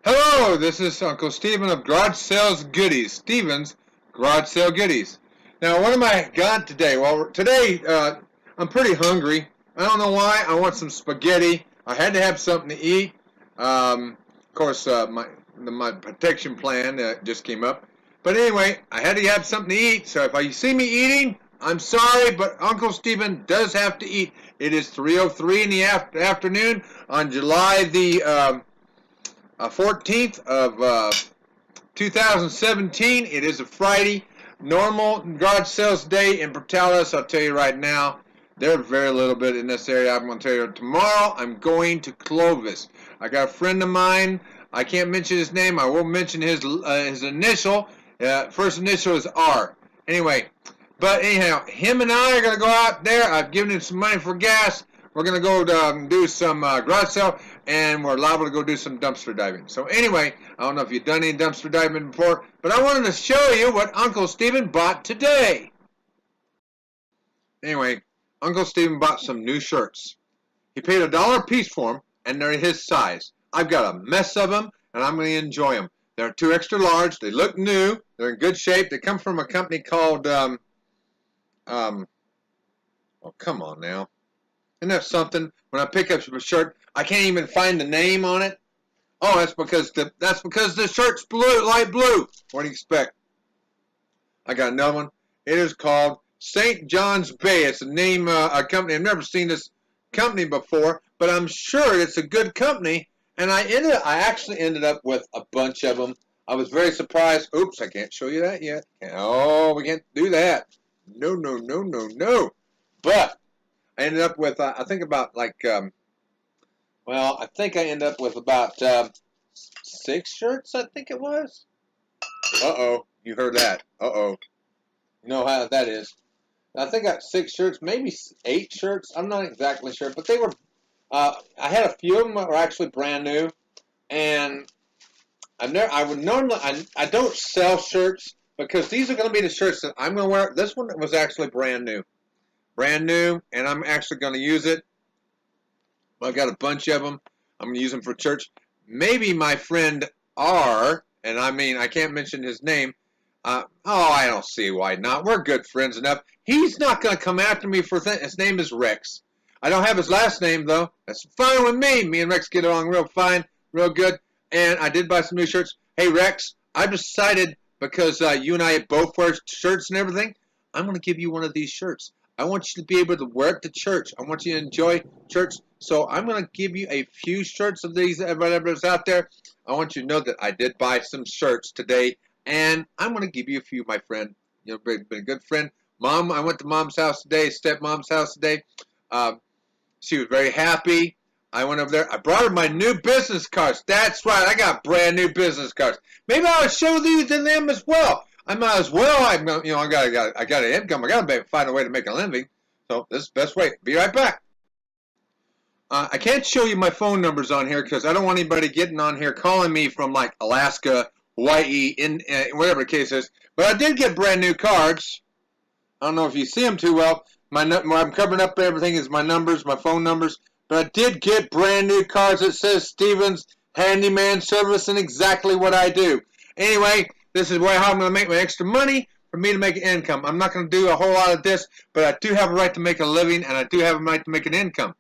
Hello, this is Uncle Stephen of Garage Sales Goodies. Stephen's Garage Sale Goodies. Now, what am I got today? Well, today I'm pretty hungry. I don't know why. I want some spaghetti. I had to have something to eat. Of course, my protection plan just came up. But anyway, I had to have something to eat. So if you see me eating, I'm sorry, but Uncle Stephen does have to eat. It is 3:03 in the afternoon on July the 14th of 2017. It is a Friday. Normal garage sales day in Portales. I'll tell you right now, there's very little bit in this area. I'm going to tell you tomorrow. I'm going to Clovis. I got a friend of mine. I can't mention his name. I will mention his initial. First initial is R. Anyway, but anyhow, him and I are going to go out there. I've given him some money for gas. We're going to go do some garage sale, and we're liable to go do some dumpster diving. So anyway, I don't know if you've done any dumpster diving before, but I wanted to show you what Uncle Stephen bought today. Anyway, Uncle Stephen bought some new shirts. He paid $1 a piece for them, and they're his size. I've got a mess of them, and I'm going to enjoy them. They're 2 extra large. They look new. They're in good shape. They come from a company called, oh, come on now. Isn't that something? When I pick up a shirt, I can't even find the name on it. Oh, that's because the shirt's blue, light blue. What do you expect? I got another one. It is called St. John's Bay. It's a name, a company. I've never seen this company before, but I'm sure it's a good company. And I actually ended up with a bunch of them. I was very surprised. Oops, I can't show you that yet. Oh, we can't do that. No, no, no, no, no. But I ended up with, I think about like, well, I think I ended up with about 6 shirts, I think it was. Uh-oh, you heard that. Uh-oh. You know how that is. I think I got 6 shirts, maybe 8 shirts. I'm not exactly sure, but they were, I had a few of them that were actually brand new, and I don't sell shirts because these are going to be the shirts that I'm going to wear. This one was actually brand new. Brand new, and I'm actually going to use it. I've got a bunch of them. I'm going to use them for church. Maybe my friend R, and I mean, I can't mention his name. Oh, I don't see why not. We're good friends enough. He's not going to come after me for his name is Rex. I don't have his last name, though. That's fine with me. Me and Rex get along real fine, real good. And I did buy some new shirts. Hey, Rex, I've decided, because you and I both wear shirts and everything, I'm going to give you one of these shirts. I want you to be able to wear it to church. I want you to enjoy church. So I'm going to give you a few shirts of these, whatever's out there. I want you to know that I did buy some shirts today. And I'm going to give you a few, my friend. You've been a good friend. Mom, I went to Mom's house today, stepmom's house today. She was very happy. I went over there. I brought her my new business cards. That's right. I got brand new business cards. Maybe I'll show these to them as well. I might as well. I got an income. I got to find a way to make a living. So this is the best way. Be right back. I can't show you my phone numbers on here because I don't want anybody getting on here calling me from like Alaska, Hawaii, whatever the case is. But I did get brand new cards. I don't know if you see them too well. I'm covering up everything is my numbers, my phone numbers. But I did get brand new cards that says Stevens Handyman Service and exactly what I do. Anyway, this is how I'm going to make my extra money for me to make an income. I'm not going to do a whole lot of this, but I do have a right to make a living, and I do have a right to make an income.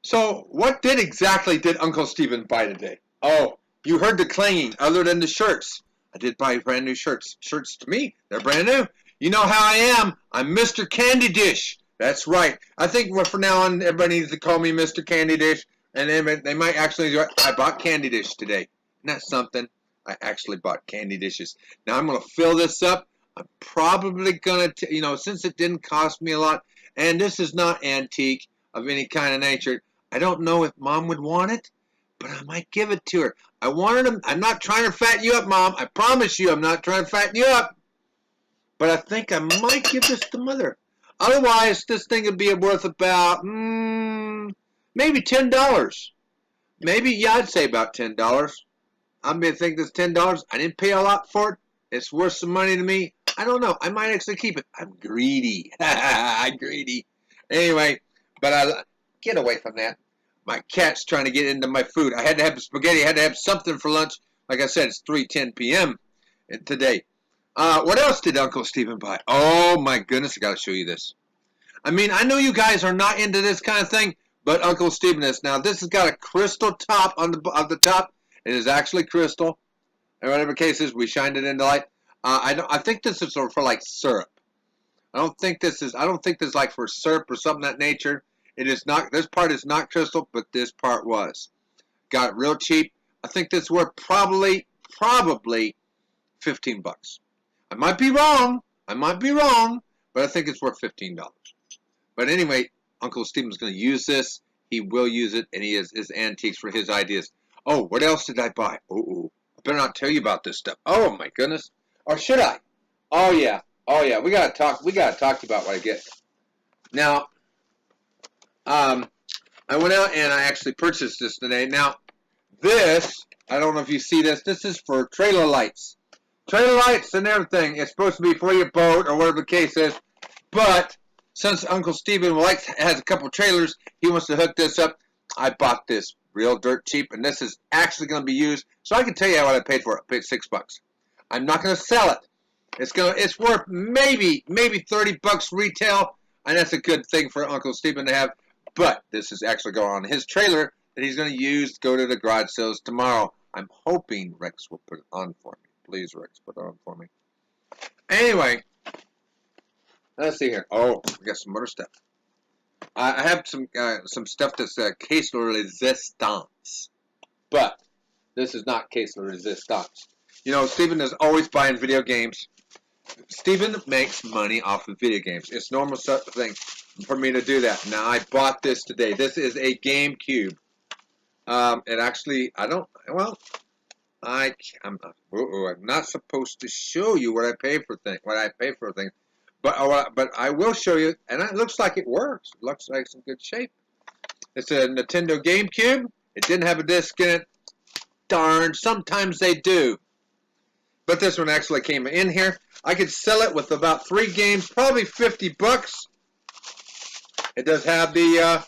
So what exactly did Uncle Stephen buy today? Oh, you heard the clanging other than the shirts. I did buy brand new shirts. Shirts to me, they're brand new. You know how I am. I'm Mr. Candy Dish. That's right. I think from now on, everybody needs to call me Mr. Candy Dish, and they might actually enjoy it. I bought Candy Dish today. Isn't that something? I actually bought candy dishes. Now I'm going to fill this up. I'm probably going to, since it didn't cost me a lot, and this is not antique of any kind of nature, I don't know if Mom would want it, but I might give it to her. I wanted them. I'm not trying to fatten you up, Mom. I promise you I'm not trying to fatten you up. But I think I might give this to Mother. Otherwise, this thing would be worth about, maybe $10. Maybe, yeah, I'd say about $10. I'm going to think this $10. I didn't pay a lot for it. It's worth some money to me. I don't know. I might actually keep it. I'm greedy. I'm greedy. Anyway, but get away from that. My cat's trying to get into my food. I had to have spaghetti. I had to have something for lunch. Like I said, it's 3:10 p.m. today. What else did Uncle Stephen buy? Oh, my goodness. I got to show you this. I mean, I know you guys are not into this kind of thing, but Uncle Stephen is. Now, this has got a crystal top on the top. It is actually crystal. And whatever case is, we shined it into light. I think this is for like syrup. I don't think this is like for syrup or something of that nature. It is not. This part is not crystal, but this part was. Got it real cheap. I think this worth probably $15. I might be wrong, but I think it's worth $15. But anyway, Uncle Stephen's going to use this. He will use it, and he has his antiques for his ideas. Oh, what else did I buy? Oh, I better not tell you about this stuff. Oh my goodness, or should I? Oh yeah. We gotta talk. We gotta talk about what I get. Now, I went out and I actually purchased this today. Now, this, I don't know if you see this. This is for trailer lights. Trailer lights and everything. It's supposed to be for your boat or whatever the case is. But since Uncle Stephen has a couple trailers, he wants to hook this up. I bought this real dirt cheap, and this is actually going to be used. So I can tell you what I paid for it. I paid $6. I'm not going to sell it. It's worth maybe $30 retail, and that's a good thing for Uncle Stephen to have. But this is actually going on his trailer that he's going to use to go to the garage sales tomorrow. I'm hoping Rex will put it on for me. Please, Rex, put it on for me. Anyway, let's see here. Oh, we got some other stuff. I have some stuff that's case resistance, but this is not case resistance. You know, Stephen is always buying video games. Stephen makes money off of video games. It's normal thing for me to do that. Now, I bought this today. This is a GameCube. It actually, I'm not supposed to show you what I pay for things. But I will show you, and it looks like it works. It looks like it's in good shape. It's a Nintendo GameCube. It didn't have a disc in it. Darn, sometimes they do. But this one actually came in here. I could sell it with about 3 games, probably $50. It does have the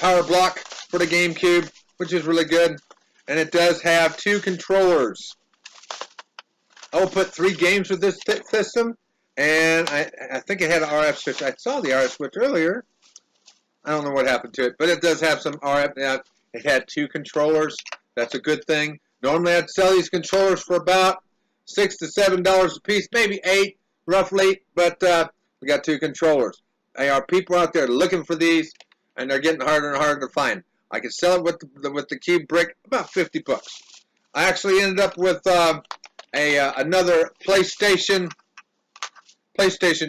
power block for the GameCube, which is really good, and it does have 2 controllers. I will put 3 games with this system, and I think it had an RF switch. I saw the RF switch earlier. I don't know what happened to it, but it does have some RF. It had 2 controllers. That's a good thing. Normally, I'd sell these controllers for about $6 to $7 a piece, maybe $8 roughly, but we got 2 controllers. There are people out there looking for these, and they're getting harder and harder to find. I could sell it with the cube brick about $50. I actually ended up with another PlayStation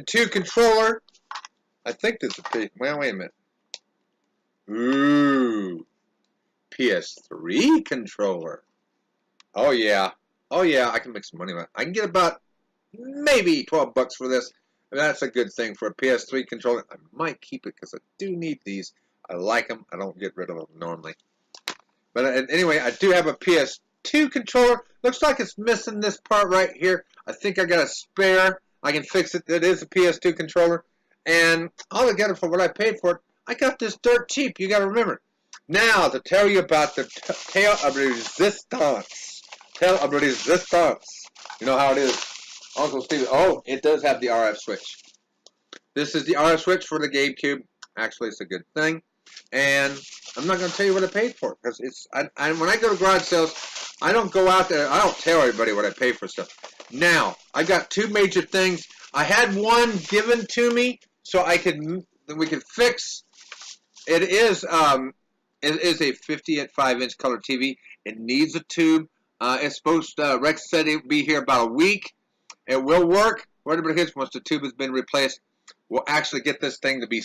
2 controller. I think this is well, wait a minute. Ooh, PS3 controller. Oh yeah, I can make some money on it. I can get about maybe $12 for this. That's a good thing for a PS3 controller. I might keep it because I do need these. I like them. I don't get rid of them normally. But anyway, I do have a PS2 controller. Looks like it's missing this part right here. I think I got a spare. I can fix it. It is a PS2 controller. And altogether for what I paid for it, I got this dirt cheap. You got to remember. Now, to tell you about the Tale of Resistance. Tale of Resistance. You know how it is. Uncle Stephen. Oh, it does have the RF switch. This is the RF switch for the GameCube. Actually, it's a good thing. And I'm not going to tell you what I paid for it. Because when I go to garage sales, I don't go out there. I don't tell everybody what I pay for stuff. Now, I got 2 major things. I had one given to me so we could fix. It is a 55-inch color TV. It needs a tube. It's supposed to, Rex said it would be here about a week. It will work. Whatever it is, once the tube has been replaced, we'll actually get this thing to be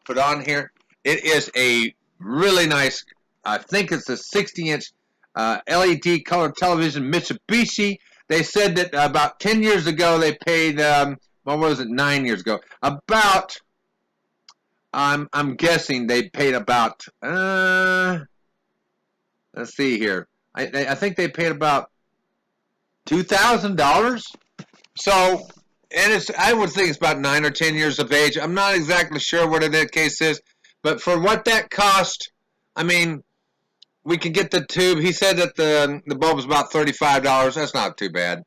put on here. It is a really nice, I think it's a 60-inch LED color television Mitsubishi. They said that about 10 years ago they paid, what was it, 9 years ago? About, I'm guessing they paid about, let's see here. I think they paid about $2,000. So, and I would think it's about 9 or 10 years of age. I'm not exactly sure what that case is, but for what that cost, I mean, we can get the tube. He said that the bulb was about $35. That's not too bad.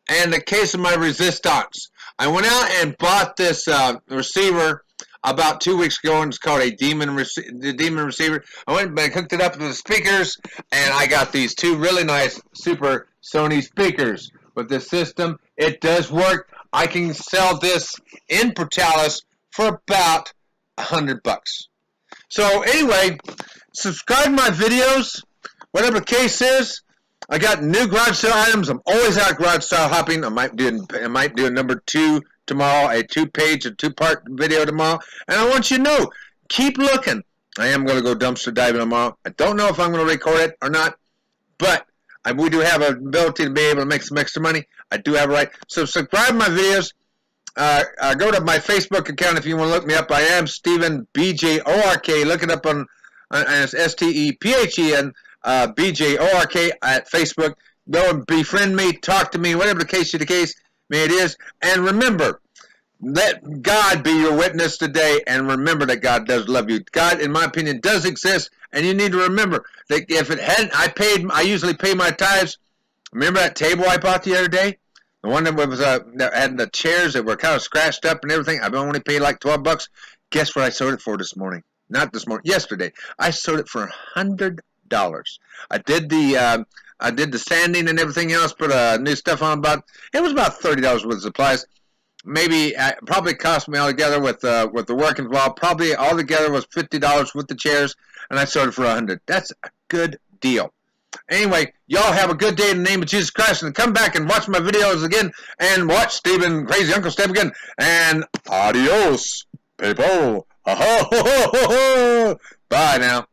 And the case of my resistance. I went out and bought this receiver about 2 weeks ago, and it's called a Demon receiver. I went and hooked it up to the speakers, and I got these two really nice Super Sony speakers with this system. It does work. I can sell this in Portales for about $100. So anyway, subscribe to my videos, whatever the case is. I got new garage sale items. I'm always out garage sale hopping. I might do a number 2 tomorrow, a 2-page, a 2-part video tomorrow. And I want you to know, keep looking. I am going to go dumpster diving tomorrow. I don't know if I'm going to record it or not, but we do have an ability to be able to make some extra money. I do have a right. So subscribe to my videos. Go to my Facebook account if you want to look me up. I am Stephen BJORK. Look it up on STEPHEN BJORK at Facebook. Go and befriend me, talk to me, whatever the case may it is. And remember, let God be your witness today, and remember that God does love you. God, in my opinion, does exist, and you need to remember that if it hadn't, I usually pay my tithes. Remember that table I bought the other day? The one that was that had the chairs that were kind of scratched up and everything. I've only paid like $12. Guess what I sold it for this morning? Not this morning. Yesterday, I sold it for $100. I did the sanding and everything else. Put new stuff on. It was about $30 worth of supplies. Maybe probably cost me altogether with the work involved. Probably altogether was $50 with the chairs, and I sold it for $100. That's a good deal. Anyway, y'all have a good day in the name of Jesus Christ, and come back and watch my videos again, and watch Stephen Crazy Uncle Step again, and adios, people. Bye now.